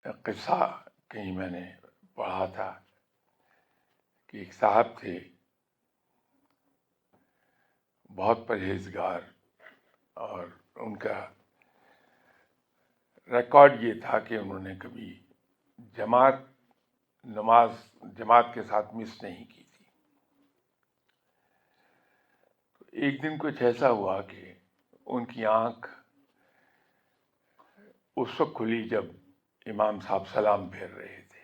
قصہ کہیں میں نے پڑھا تھا کہ ایک صاحب تھے بہت پرہیزگار، اور ان کا ریکارڈ یہ تھا کہ انہوں نے کبھی نماز جماعت کے ساتھ مس نہیں کی تھی۔ ایک دن کچھ ایسا ہوا کہ ان کی آنکھ اس وقت کھلی جب امام صاحب سلام پھیر رہے تھے۔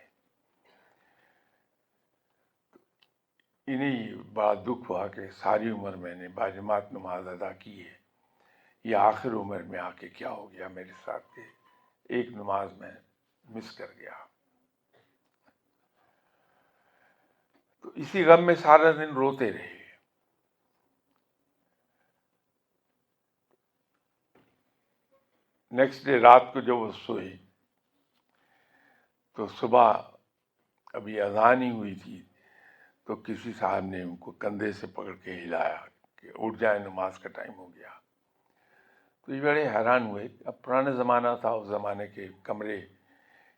انہیں بڑا دکھ ہوا کہ ساری عمر میں نے باجماعت نماز ادا کی ہے، یہ آخر عمر میں آ کے کیا ہو گیا میرے ساتھ کہ ایک نماز میں مس کر گیا۔ تو اسی غم میں سارا دن روتے رہے۔ نیکسٹ ڈے رات کو جب وہ سوئے تو صبح ابھی اذان ہی ہوئی تھی، تو کسی صاحب نے ان کو کندھے سے پکڑ کے ہلایا کہ اٹھ جائیں، نماز کا ٹائم ہو گیا۔ تو یہ بڑے حیران ہوئے۔ اب پرانا زمانہ تھا، اس زمانے کے کمرے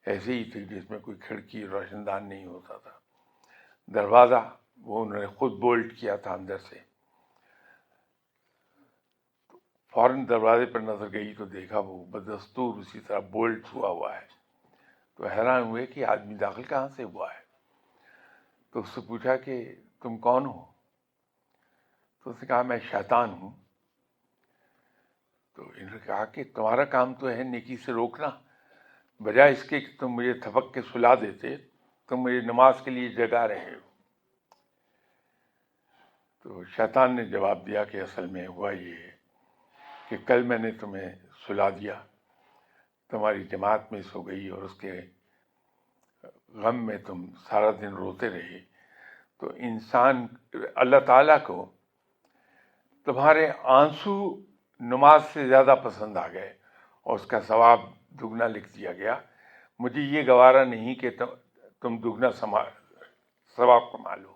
ایسے ہی تھے جس میں کوئی کھڑکی روشن دان نہیں ہوتا تھا۔ دروازہ وہ انہوں نے خود بولٹ کیا تھا اندر سے۔ فوراً دروازے پر نظر گئی تو دیکھا وہ بدستور اسی طرح بولٹ ہوا ہے۔ تو حیران ہوئے کہ آدمی داخل کہاں سے ہوا ہے۔ تو اس سے پوچھا کہ تم کون ہو؟ تو اس نے کہا میں شیطان ہوں۔ تو انہوں نے کہا کہ تمہارا کام تو ہے نیکی سے روکنا، بجائے اس کے کہ تم مجھے تھپک کے سلا دیتے، تم مجھے نماز کے لیے جگا رہے ہو۔ تو شیطان نے جواب دیا کہ اصل میں ہوا یہ ہے کہ کل میں نے تمہیں سلا دیا، تمہاری جماعت مس ہو گئی، اور اس کے غم میں تم سارا دن روتے رہے۔ تو انسان اللہ تعالیٰ کو تمہارے آنسو نماز سے زیادہ پسند آ گئے، اور اس کا ثواب دگنا لکھ دیا گیا۔ مجھے یہ گوارا نہیں کہ تم دگنا ثواب کما لو۔